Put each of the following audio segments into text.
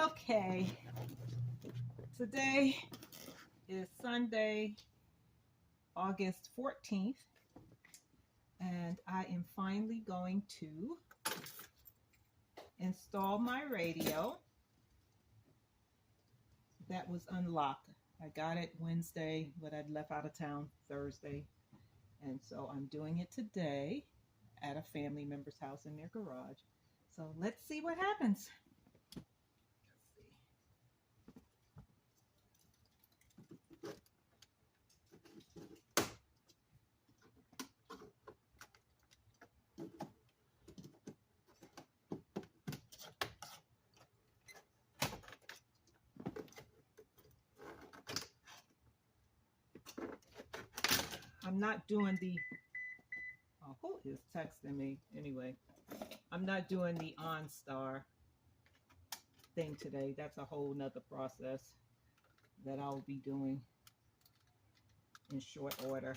Okay, today is Sunday, August 14th, and I am finally going to install my radio that was unlocked. I got it Wednesday, but I'd left out of town Thursday, and so I'm doing it today at a family member's house in their garage. So let's see what happens. I'm not doing the, oh, who is texting me? Anyway, I'm not doing the OnStar thing today. That's a whole nother process that I'll be doing in short order.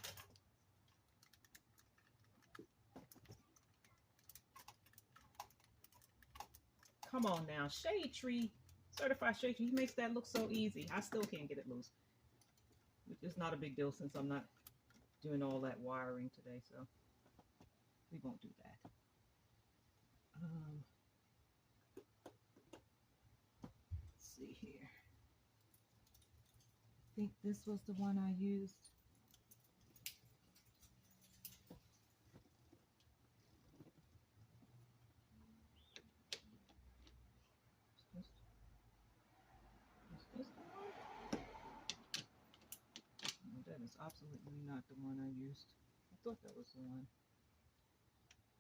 Come on now, Shade Tree, certified Shade Tree, he makes that look so easy. I still can't get it loose, which is not a big deal since I'm not doing all that wiring today, so we won't do that. Let's see here. I think this was the one I used. Is this the one? No, that is absolutely not the one I used. I thought that was the one.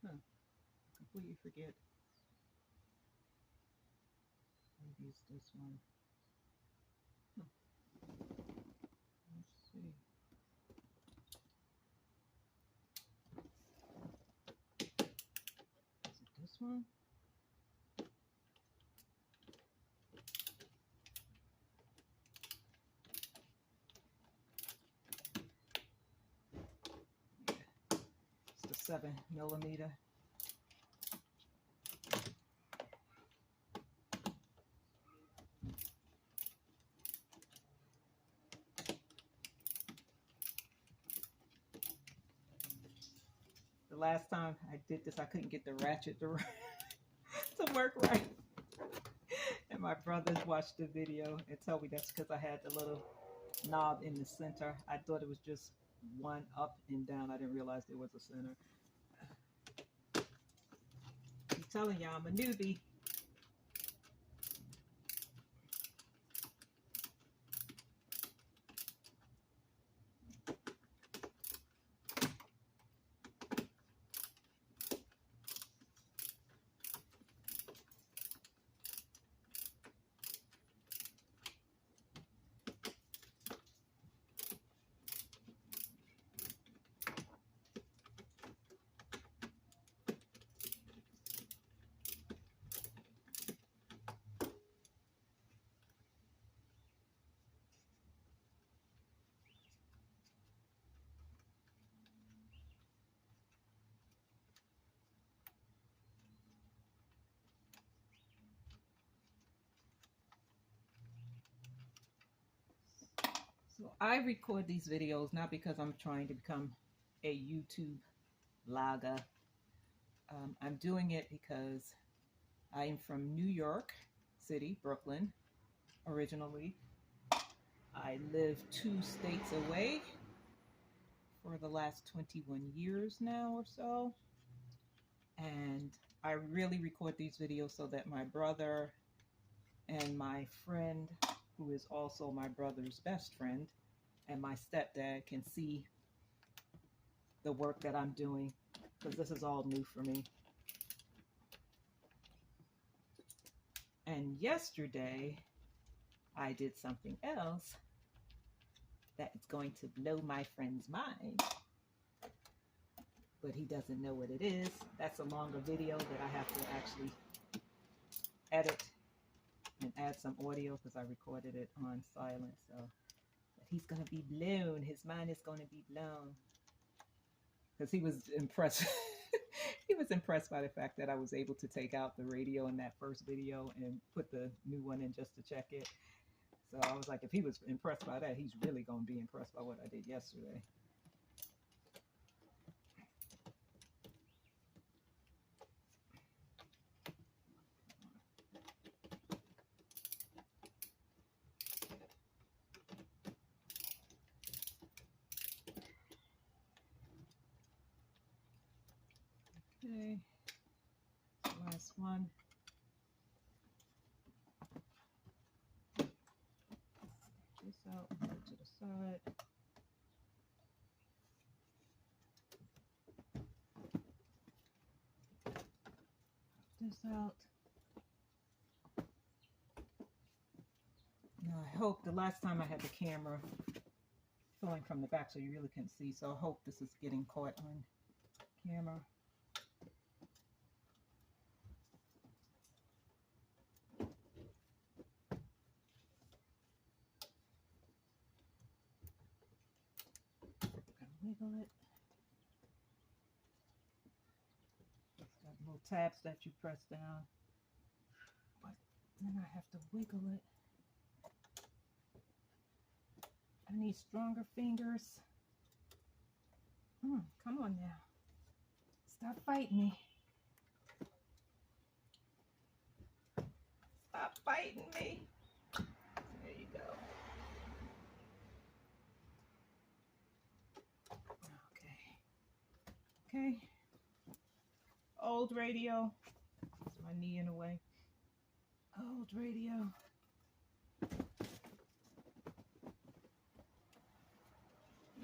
Huh. Completely forget. Maybe it's this one. Huh. Let's see. Is it this one? It's the 7mm. The last time I did this, I couldn't get the ratchet to work right. And my brothers watched the video and told me that's because I had the little knob in the center. I thought it was just one up and down. I didn't realize there was a center. I'm telling y'all, I'm a newbie. So I record these videos not because I'm trying to become a YouTube vlogger. I'm doing it because I am from New York City, Brooklyn, originally. I live 2 states away for the last 21 years now or so. And I really record these videos so that my brother and my friend, who is also my brother's best friend, and my stepdad can see the work that I'm doing, because this is all new for me. And yesterday, I did something else that is going to blow my friend's mind, but he doesn't know what it is. That's a longer video that I have to actually edit and add some audio because I recorded it on silent. So, but he's going to be blown. His mind is going to be blown because he was impressed He was impressed by the fact that I was able to take out the radio in that first video and put the new one in just to check it. So I was like, if he was impressed by that, he's really going to be impressed by what I did yesterday. Okay, last one. This out, put it to the side. This out. Now I hope the last time I had the camera filming from the back so you really couldn't see, so I hope this is getting caught on camera. Wiggle it. It's got little tabs that you press down, but then I have to wiggle it. I need stronger fingers. Come on now. Stop fighting me. Stop fighting me. There you go. Okay. Old radio. That's my knee in the way. Old radio.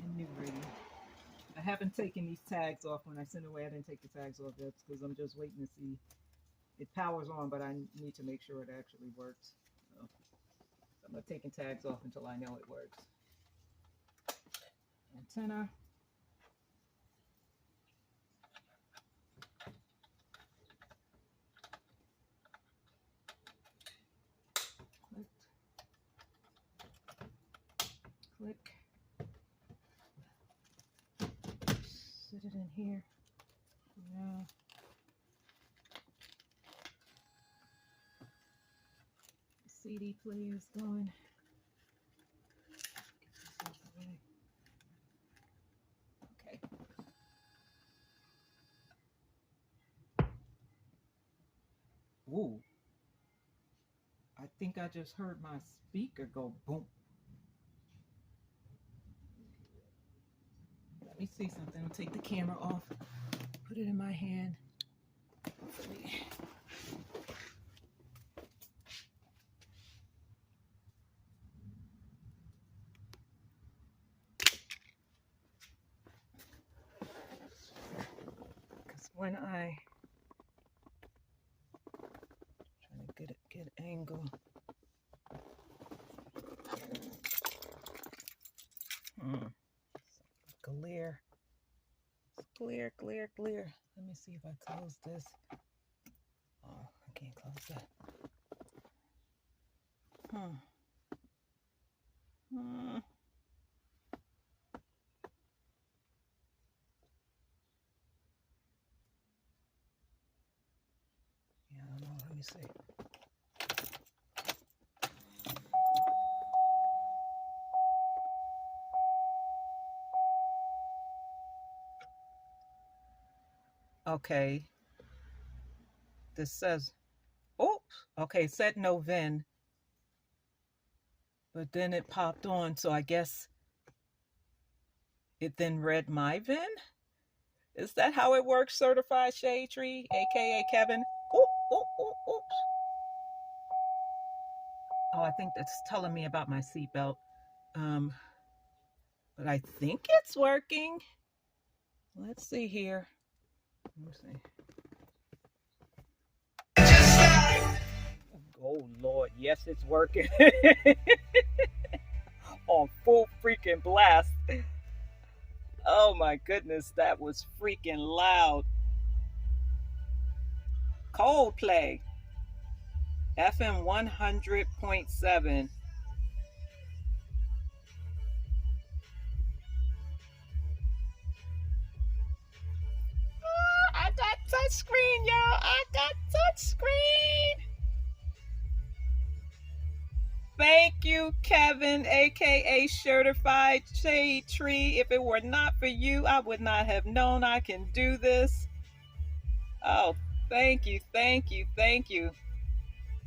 And new radio. I haven't taken these tags off. When I sent away, I didn't take the tags off. That's because I'm just waiting to see. It powers on, but I need to make sure it actually works. So I'm not taking tags off until I know it works. Antenna. Click. Sit it in here. Now. The CD player is going. Okay. Ooh. I think I just heard my speaker go boom. Let me see something. I'll take the camera off, put it in my hand. Hopefully. Because when I trying to get a good angle. Clear. Clear, clear, clear. Let me see if I close this. Oh, I can't close that. Yeah, I don't know. Let me see. Okay, this says, oops, okay, set no VIN, but then it popped on, so I guess it then read my VIN? Is that how it works, Certified Shade Tree, aka Kevin? Oops. Oh, I think that's telling me about my seatbelt. But I think it's working. Let's see here. Let me see. Oh Lord, yes, it's working. On full freaking blast. Oh my goodness, that was freaking loud. Coldplay. FM 100.7. I touchscreen, y'all. I got touchscreen. Thank you, Kevin, aka Certified Shade Tree. If it were not for you, I would not have known I can do this. Oh, thank you, thank you, thank you.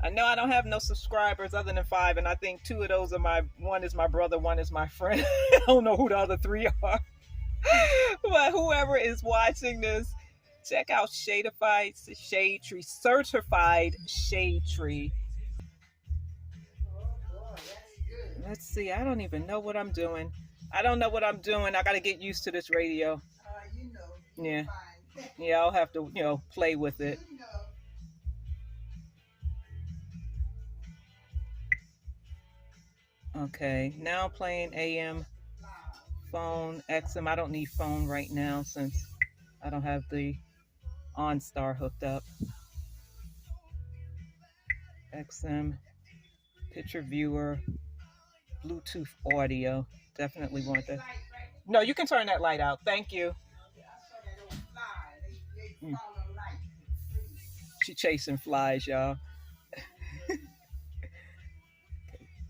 I know I don't have no subscribers other than 5, and I think 2 of those are one is my brother, one is my friend. I don't know who the other 3 are. But whoever is watching this, check out Certified Shade Tree. Certified Shade Tree. Let's see. I don't even know what I'm doing. I don't know what I'm doing. I got to get used to this radio. Yeah. Yeah, I'll have to, play with it. Okay, now playing AM, phone, XM. I don't need phone right now since I don't have the OnStar hooked up. XM, picture viewer, Bluetooth audio. Definitely want that. No, you can turn that light out. Thank you. She chasing flies, y'all.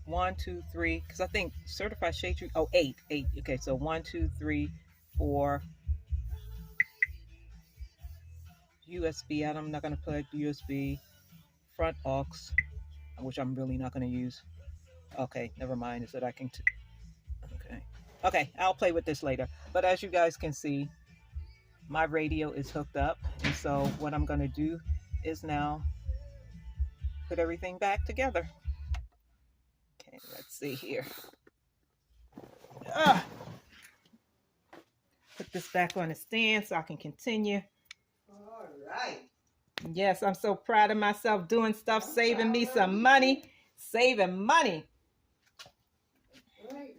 1, 2, 3. Because I think certified shade tree. Oh, 8. Okay, so 1, 2, 3, 4. USB. I'm not gonna plug USB. Front aux, which I'm really not gonna use. Okay, never mind. Is that I can? Okay. I'll play with this later. But as you guys can see, my radio is hooked up, and so what I'm gonna do is now put everything back together. Okay, let's see here. Put this back on the stand so I can continue. All right. Yes, I'm so proud of myself doing stuff, saving me some money. Saving money. Right.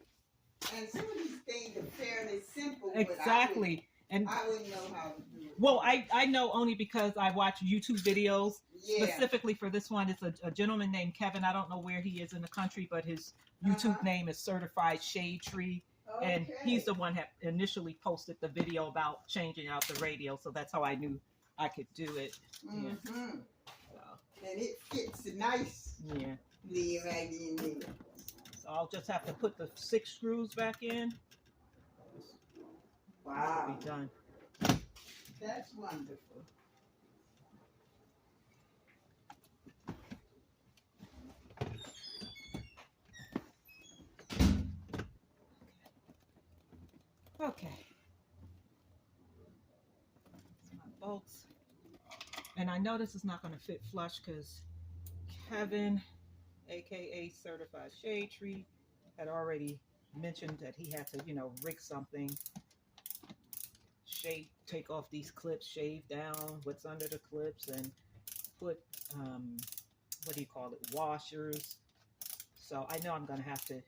And some of these things are fairly simple. Exactly. And I wouldn't know how to do it. Well, I know only because I watch YouTube videos. Yeah. Specifically for this one, it's a gentleman named Kevin. I don't know where he is in the country, but his YouTube name is Certified Shade Tree. Okay. And he's the one that initially posted the video about changing out the radio. So that's how I knew I could do it. Mm-hmm. Yeah. So. And it fits nice. Yeah. Leave right in there. So I'll just have to put the 6 screws back in. Wow. Be done. That's wonderful. Okay. That's my bolts. And I know this is not going to fit flush because Kevin, aka Certified Shade Tree, had already mentioned that he had to, rig something. Take off these clips, shave down what's under the clips, and put washers. So I know I'm gonna have to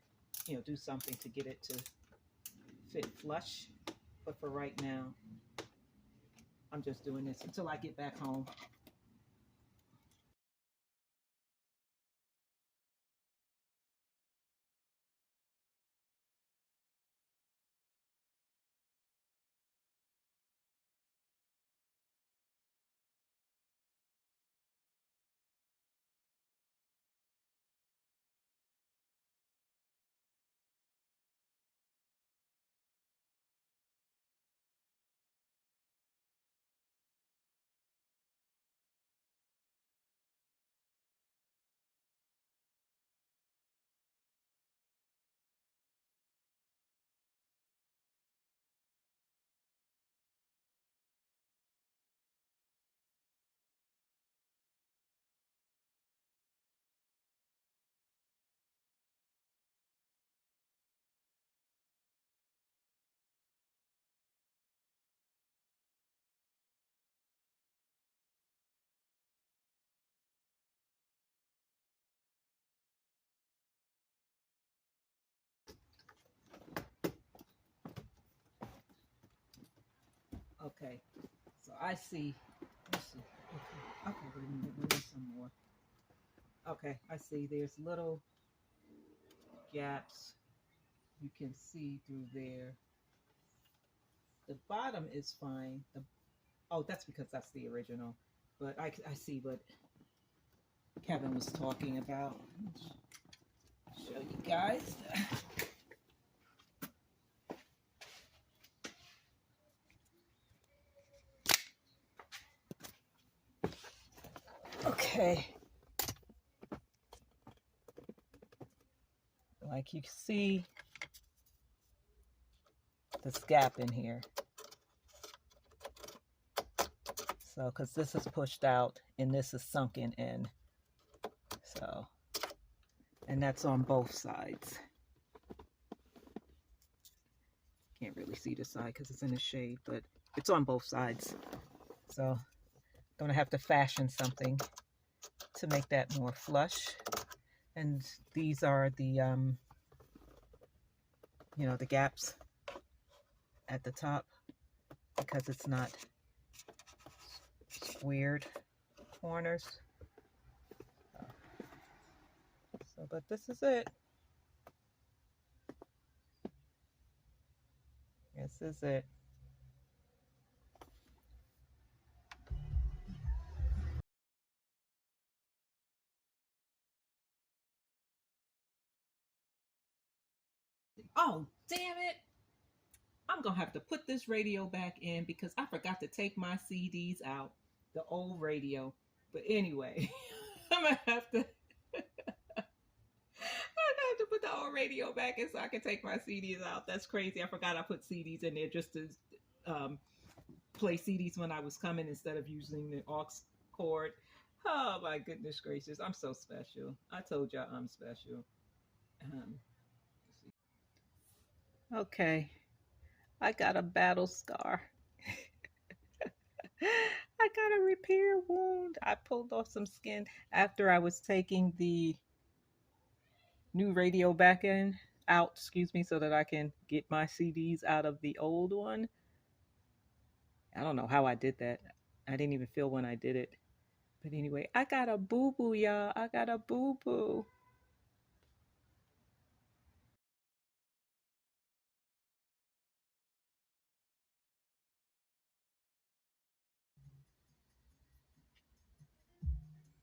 do something to get it to fit flush, but for right now I'm just doing this until I get back home. Okay, so I see. Let's see. Okay, wait a minute. We need some more. Okay, I see. There's little gaps you can see through there. The bottom is fine. Oh, that's because that's the original. But I see what Kevin was talking about. Show you guys. Okay. Like you can see this gap in here. So, because this is pushed out and this is sunken in. So, and that's on both sides. Can't really see the side because it's in the shade, but it's on both sides. So, gonna have to fashion something to make that more flush. And these are the, you know, the gaps at the top because it's not squared corners. So, but this is it. This is it. Oh, damn it. I'm going to have to put this radio back in because I forgot to take my CDs out, the old radio. But anyway, I'm going to have to put the old radio back in so I can take my CDs out. That's crazy. I forgot I put CDs in there just to play CDs when I was coming instead of using the aux cord. Oh my goodness gracious. I'm so special. I told y'all I'm special. Okay. I got a battle scar. I got a repair wound. I pulled off some skin after I was taking the new radio back out, excuse me, so that I can get my CDs out of the old one. I don't know how I did that. I didn't even feel when I did it. But anyway, I got a boo-boo, y'all. I got a boo-boo.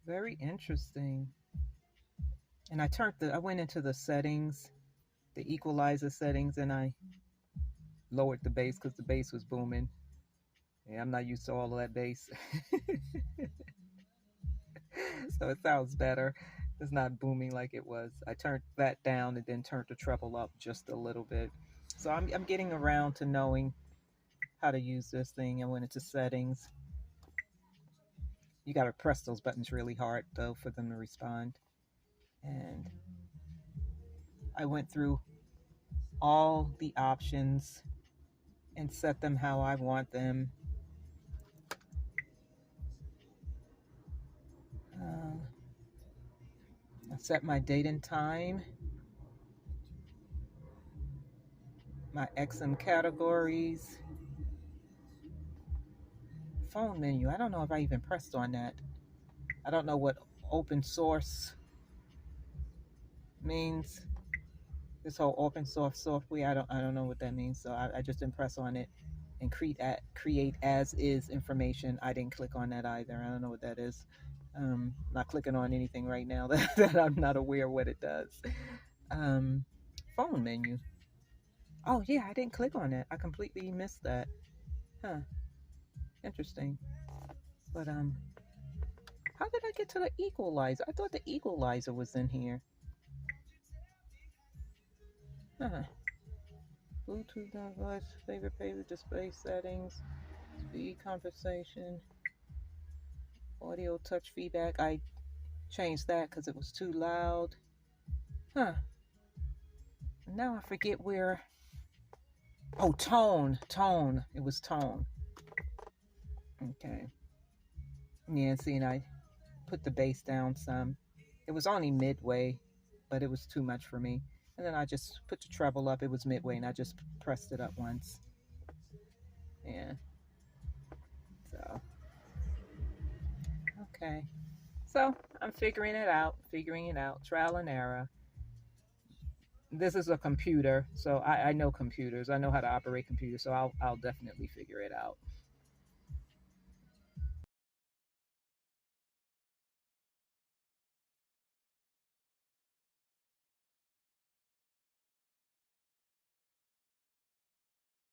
Very interesting. And I went into the settings, the equalizer settings, and I lowered the bass because the bass was booming. Yeah, I'm not used to all of that bass. So it sounds better. It's not booming like it was. I turned that down and then turned the treble up just a little bit. So I'm getting around to knowing how to use this thing. I went into settings. You got to press those buttons really hard though for them to respond. And I went through all the options and set them how I want them. I set my date and time, my XM categories, phone menu. I don't know if I even pressed on that. I don't know what open source means. This whole open source software, I don't know what that means. So I just didn't press on it and create as is information. I didn't click on that either. I don't know what that is. Not clicking on anything right now that I'm not aware what it does. Phone menu. Oh yeah, I didn't click on that. I completely missed that. Huh. Interesting. But how did I get to the equalizer? I thought the equalizer was in here. Huh. Bluetooth device, favorite paper display settings, speed conversation, audio touch feedback. I changed that because it was too loud. Huh. Now I forget where. Oh, tone. It was tone. Okay. Yeah, see, and I put the bass down some. It was only midway, but it was too much for me. And then I just put the treble up. It was midway, and I just pressed it up once. Yeah. So, okay. So, I'm figuring it out. Trial and error. This is a computer, so I know computers. I know how to operate computers, so I'll definitely figure it out.